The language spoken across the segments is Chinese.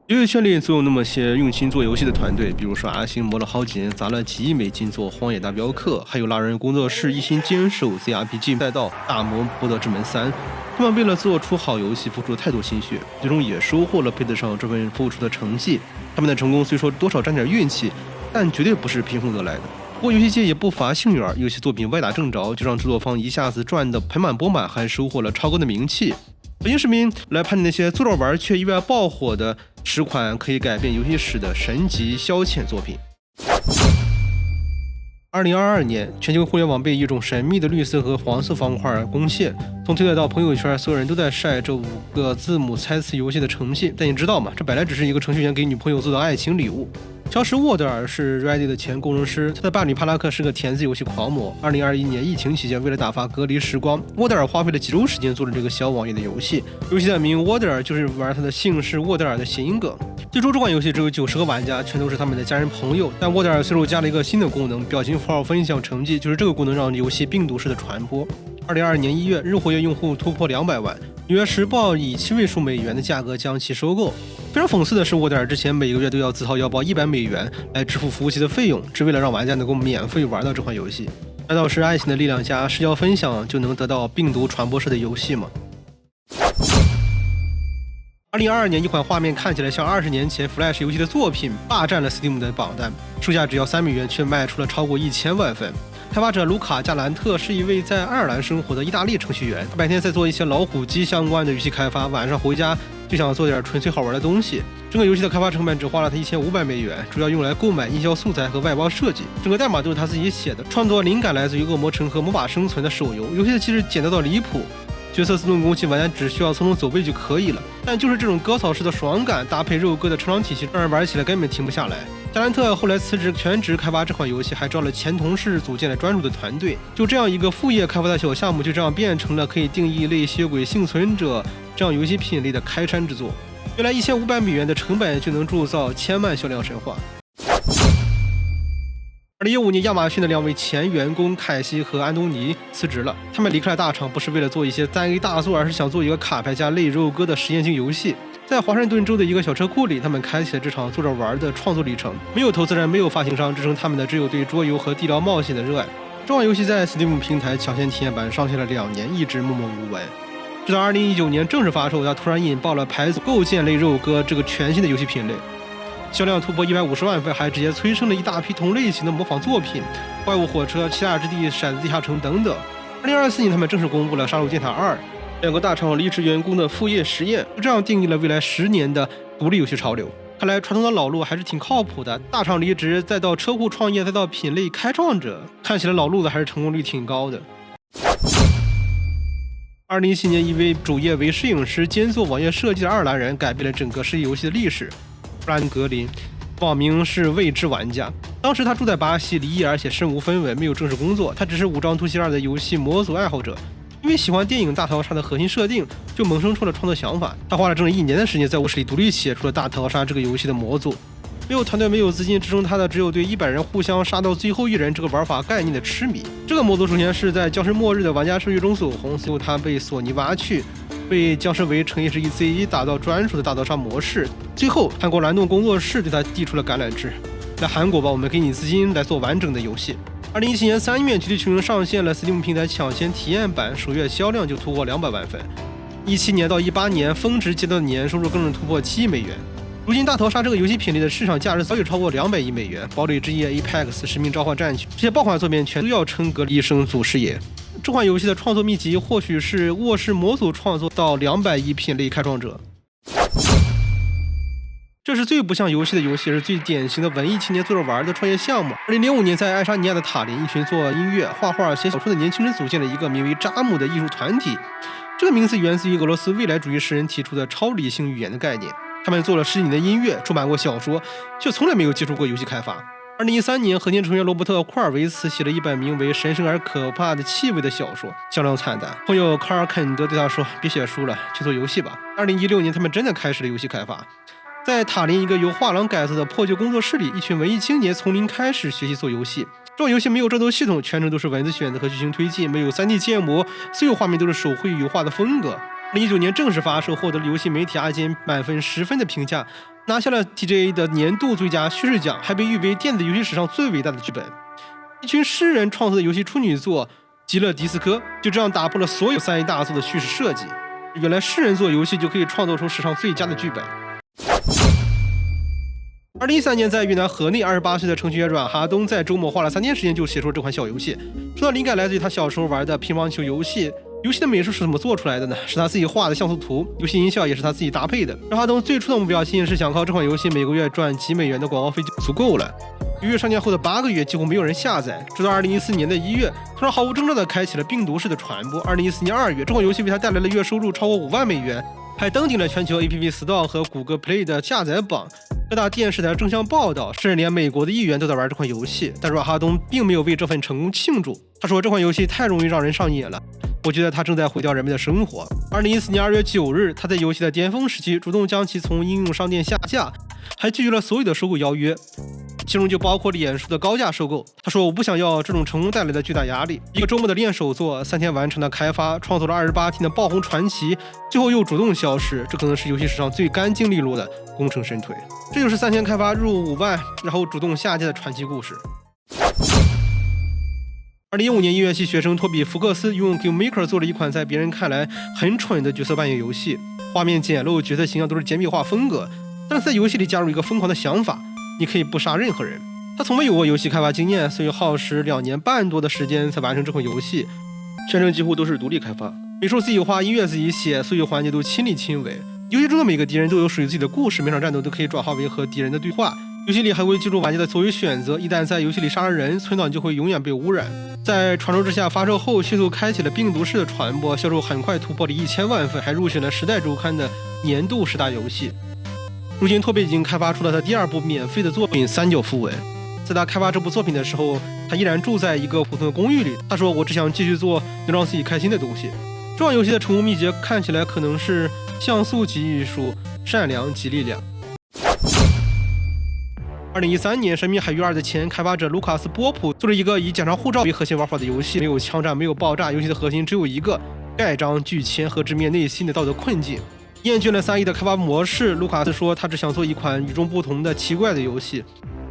游戏圈里总有那么些用心做游戏的团队，比如说阿星磨了好几年，砸了几亿美金做《荒野大镖客》，还有拉人工作室一心坚守 CRPG 赛道大魔博德之门3。他们为了做出好游戏付出了太多心血，最终也收获了配得上这份付出的成绩。他们的成功虽说多少沾点运气，但绝对不是凭空得来的。不过游戏界也不乏幸运儿，游戏作品歪打正着，就让制作方一下子赚得盆满钵满，还收获了超高的名气。北京市民来判定那些做着玩却意外爆火的10款可以改变游戏史的神级消遣作品。2022年，全球互联网被一种神秘的绿色和黄色方块攻陷，从推特到朋友圈，所有人都在晒这5个字母猜词游戏的成绩。但你知道吗？这本来只是一个程序员给女朋友做的爱情礼物。乔什·沃德尔是 Reddit 的前工程师，他的伴侣帕拉克是个填字游戏狂魔。2021年疫情期间，为了打发隔离时光，沃德尔花费了几周时间做了这个小网页的游戏。游戏的名沃德尔就是玩他的姓氏沃德尔的谐音梗。最初这款游戏只有90个玩家，全都是他们的家人朋友。但沃德尔随后加了一个新的功能，表情符号分享成绩，就是这个功能让游戏病毒式的传播。2022年1月，日活跃用户突破200万，纽约时报以7位数美元的价格将其收购。非常讽刺的是，沃德尔之前每个月都要自掏腰包100美元来支付服务器的费用，只为了让玩家能够免费玩到这款游戏。难道是爱情的力量加社交分享就能得到病毒传播式的游戏吗？2022年，一款画面看起来像20年前 Flash 游戏的作品霸占了 Steam 的榜单，售价只要3美元，却卖出了超过1000万份。开发者卢卡·加兰特是一位在爱尔兰生活的意大利程序员，他白天在做一些老虎机相关的游戏开发，晚上回家就想做点纯粹好玩的东西。整个游戏的开发成本只花了他1500美元，主要用来购买音效素材和外包设计。整个代码都是他自己写的，创作灵感来自于《恶魔城》和《魔法生存》的手游。游戏的机制简单到离谱，角色自动攻击，玩家只需要匆匆走位就可以了。但就是这种割草式的爽感，搭配肉鸽的成长体系，让人玩起来根本停不下来。加兰特后来辞职全职开发这款游戏，还招了前同事组建了专属的团队。就这样一个副业开发的小项目，就这样变成了可以定义类吸血幸存者这样游戏品类的开山之作。原来1500美元的成本就能铸造1000万销量神话。2015年，亚马逊的2位前员工凯西和安东尼辞职了，他们离开了大厂，不是为了做一些3A 大作，而是想做一个卡牌加类肉鸽的实验性游戏。在华盛顿州的一个小车库里，他们开启了这场做着玩的创作历程。没有投资人，没有发行商，支撑他们的只有对桌游和地牢冒险的热爱。这款游戏在 Steam 平台抢先体验版上线了2年，一直默默无闻。直到2019年正式发售，它突然引爆了牌组构建类肉鸽这个全新的游戏品类，销量突破150万份，还直接催生了一大批同类型的模仿作品，怪物火车、奇亚之地、骰子地下城等等。2024年，他们正式公布了《杀戮剑塔2》。2个大厂离职员工的副业实验，就这样定义了未来10年的独立游戏潮流。看来传统的老路还是挺靠谱的，大厂离职，再到车库创业，再到品类开创者，看起来老路子还是成功率挺高的。2017年，一位主业为摄影师兼做网页设计的爱尔兰人改变了整个世界游戏的历史。布兰格林，网名是未知玩家。当时他住在巴西，离异而且身无分文，没有正式工作，他只是武装突袭2的游戏模组爱好者。因为喜欢电影《大逃杀》的核心设定，就萌生出了创作想法。他花了整整1年的时间，在卧室里独立写出了《大逃杀》这个游戏的模组。没有团队，没有资金，支撑他的只有对100人互相杀到最后1人这个玩法概念的痴迷。这个模组首先是在僵尸末日的玩家社区中走红，随后他被索尼挖去，被僵尸围城也是以 Z1 打造专属的大逃杀模式。最后，韩国蓝洞工作室对他递出了橄榄枝：来韩国吧，我们给你资金来做完整的游戏。2017年3月，《绝地求生》上线了 Steam 平台抢先体验版，首月销量就突破200万份。17年到18年峰值阶段的年收入更是突破7亿美元。如今，大逃杀这个游戏品类的市场价值早已超过200亿美元。堡垒之夜、Apex、使命召唤战曲这些爆款作品全都要称格一生祖师爷。这款游戏的创作秘籍或许是卧室模组创作到200亿品类开创者。这是最不像游戏的游戏，是最典型的文艺青年做着玩的创业项目。2005年，在爱沙尼亚的塔林，一群做音乐、画画、写小说的年轻人组建了一个名为扎姆的艺术团体。这个名字源自于俄罗斯未来主义诗人提出的超理性语言的概念。他们做了10几年的音乐，出版过小说，却从来没有接触过游戏开发。2013年，核心成员罗伯特·库尔维茨写了一本名为《神圣而可怕的气味》的小说，销量惨淡。朋友卡尔·肯德对他说：“别写书了，去做游戏吧。”2016年，他们真的开始了游戏开发。在塔林一个由画廊改造的破旧工作室里，一群文艺青年从零开始学习做游戏。这种游戏没有战斗系统，全程都是文字选择和剧情推进，没有 3D 建模，所有画面都是手绘油画的风格。2019年正式发售，获得了游戏媒体IGN满分10分的评价，拿下了 TGA 的年度最佳叙事奖，还被誉为电子游戏史上最伟大的剧本。一群诗人创作的游戏处女作《极乐迪斯科》就这样打破了所有3A 大作的叙事设计。原来诗人做游戏就可以创作出史上最佳的剧本。2013年，在越南河内，28岁的程序员阮哈东在周末花了3天时间就写出了这款小游戏。说到灵感来自于他小时候玩的乒乓球游戏。游戏的美术是怎么做出来的呢？是他自己画的像素图，游戏音效也是他自己搭配的。阮哈东最初的目标仅仅是想靠这款游戏每个月赚几美元的广告费就足够了。由于上线后的8个月几乎没有人下载，直到2014年的1月，突然毫无征兆地开启了病毒式的传播。2014年2月，这款游戏为他带来了月收入超过5万美元，还登顶了全球 App Store 和谷歌 Play 的下载榜。各大电视台争相报道，甚至连美国的议员都在玩这款游戏。但阮哈东并没有为这份成功庆祝。他说：“这款游戏太容易让人上瘾了。我觉得它正在毁掉人们的生活。”2014年2月9日，他在游戏的巅峰时期主动将其从应用商店下架，还拒绝了所有的收购邀约，其中就包括脸书的高价收购。他说：“我不想要这种成功带来的巨大压力。”一个周末的练手作，3天完成的开发，创作了28天的爆红传奇，最后又主动消失，这可能是游戏史上最干净利落的功成身退。这就是3天开发入5万，然后主动下架的传奇故事。2015年，音乐系学生托比·福克斯用 GameMaker 做了一款在别人看来很蠢的角色扮演游戏，画面简陋，角色形象都是简笔画风格，但是在游戏里加入一个疯狂的想法，你可以不杀任何人。他从未有过游戏开发经验，所以耗时2年半多的时间才完成这款游戏，全程几乎都是独立开发，美术自己画，音乐自己写，所有环节都亲力亲为。游戏中的每个敌人都有属于自己的故事，每场战斗都可以转化为和敌人的对话。游戏里还会记录玩家的所有选择，一旦在游戏里杀了人，存档就会永远被污染。在传说之下发售后，迅速开启了病毒式的传播，销售很快突破了1000万份，还入选了《时代周刊》的年度10大游戏。如今，托比已经开发出了他第2部免费的作品《三角符文》。在他开发这部作品的时候，他依然住在一个普通的公寓里。他说：“我只想继续做能让自己开心的东西。”这款游戏的成功秘诀看起来可能是像素级艺术、善良及力量。2013年，《神秘海域2》的前开发者卢卡斯·波普做了一个以检查护照为核心玩法的游戏，没有枪战，没有爆炸，游戏的核心只有一个：盖章、拒签和直面内心的道德困境。厌倦了3A 的开发模式，卢卡斯说他只想做一款与众不同的奇怪的游戏。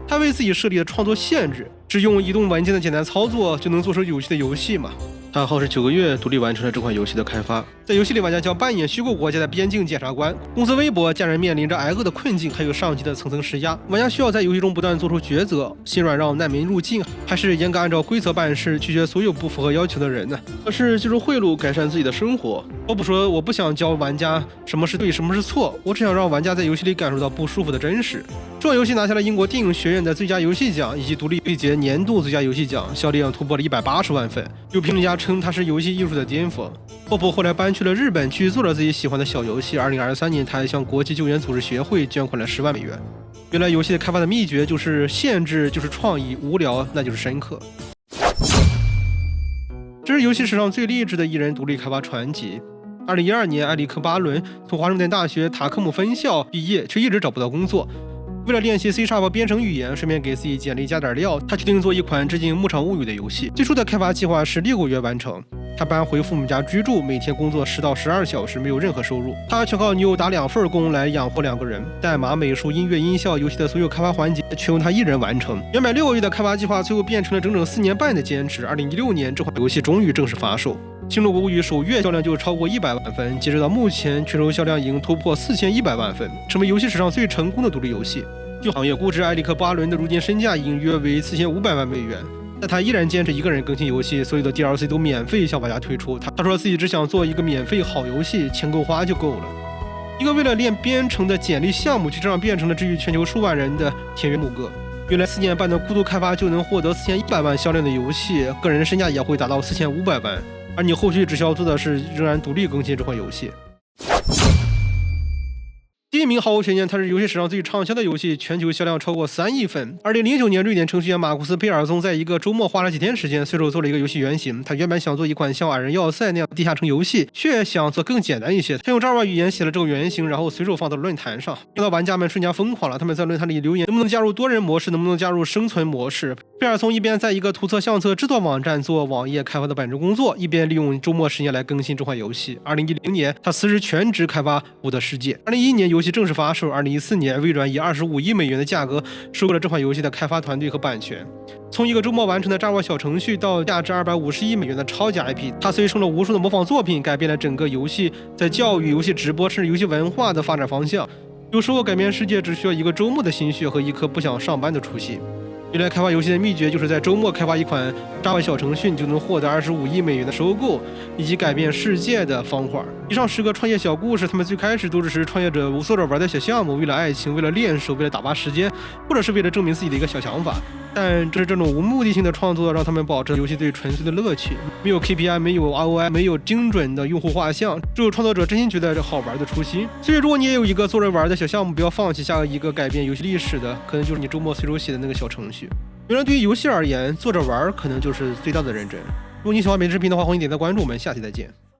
他为自己设立了创作限制，只用移动文件的简单操作就能做出有趣的游戏嘛。他耗时9个月独立完成了这款游戏的开发。在游戏里，玩家将扮演虚构国家的边境检察官，公司微薄，家人面临着挨饿的困境，还有上级的层层施压。玩家需要在游戏中不断做出抉择：心软让难民入境，还是严格按照规则办事，拒绝所有不符合要求的人呢？可是借助贿赂改善自己的生活。波普说：“我不想教玩家什么是对，什么是错，我只想让玩家在游戏里感受到不舒服的真实。”这款游戏拿下了英国电影学院的最佳游戏奖以及独立游戏节年度最佳游戏奖，销量突破了180万份。有评论家称它是游戏艺术的巅峰。波普后来搬去了日本，继续做了自己喜欢的小游戏。2023年，他还向国际救援组织协会捐款了10万美元。原来游戏的开发的秘诀就是限制就是创意，无聊那就是深刻。这是游戏史上最励志的一人独立开发传奇。2012年，埃里克·巴伦从华盛顿大学塔科姆分校毕业，却一直找不到工作。为了练习 C# 编程语言，顺便给自己简历加点料，他决定做一款致敬《牧场物语》的游戏。最初的开发计划是6个月完成。他搬回父母家居住，每天工作10到12小时，没有任何收入。他全靠女友打2份工来养活2个人。代码、美术、音乐、音效，游戏的所有开发环节全由他一人完成。原本6个月的开发计划，最后变成了整整4年半的坚持。2016年，这款游戏终于正式发售。《星露谷物语》首月销量就超过100万份，截止到目前，全球销量已经突破4100万份，成为游戏史上最成功的独立游戏。据行业估值，埃里克·巴伦的如今身价已经约为4500万美元。但他依然坚持一个人更新游戏，所有的 DLC 都免费向玩家推出。他说自己只想做一个免费好游戏，钱够花就够了。一个为了练编程的简历项目，就这样变成了治愈全球数万人的田园牧歌。原来4年半的孤独开发就能获得4100万销量的游戏，个人身价也会达到4500万，而你后续只需要做的是仍然独立更新这款游戏。第1名毫无悬念，它是游戏史上最畅销的游戏，全球销量超过3亿份。2009年，瑞典程序员马库斯·佩尔松在一个周末花了几天时间，随手做了一个游戏原型。他原本想做一款像《矮人要塞》那样的地下城游戏，却想做更简单一些。他用Java语言写了这个原型，然后随手放到了论坛上，看到玩家们瞬间疯狂了。他们在论坛里留言，能不能加入多人模式，能不能加入生存模式。菲尔松一边在一个图册相册制作网站做网页开发的本职工作，一边利用周末时间来更新这款游戏。2010年，他辞职全职开发《我的世界》。2011年，游戏正式发售。2014年，微软以25亿美元的价格收购了这款游戏的开发团队和版权。从一个周末完成的 Java 小程序到价值250亿美元的超级 IP， 它催生了无数的模仿作品，改变了整个游戏在教育、游戏直播甚至游戏文化的发展方向。有时候改变世界只需要一个周末的心血和一颗不想上班的初心。原来开发游戏的秘诀就是在周末开发一款 Java 小程序，你就能获得25亿美元的收购以及改变世界的方法。以上10个创业小故事，他们最开始都只是创业者做着玩的小项目，为了爱情，为了练手，为了打发时间，或者是为了证明自己的一个小想法。但这种无目的性的创作让他们保持游戏最纯粹的乐趣，没有 KPI， 没有 ROI， 没有精准的用户画像，只有创作者真心觉得这好玩的初心。所以如果你也有一个做着玩的小项目，不要放弃，下一个改变游戏历史的可能就是你周末随手写的那个小程序。原来对于游戏而言，做着玩可能就是最大的认真。如果你喜欢本视频的话，欢迎点赞关注，我们下期再见。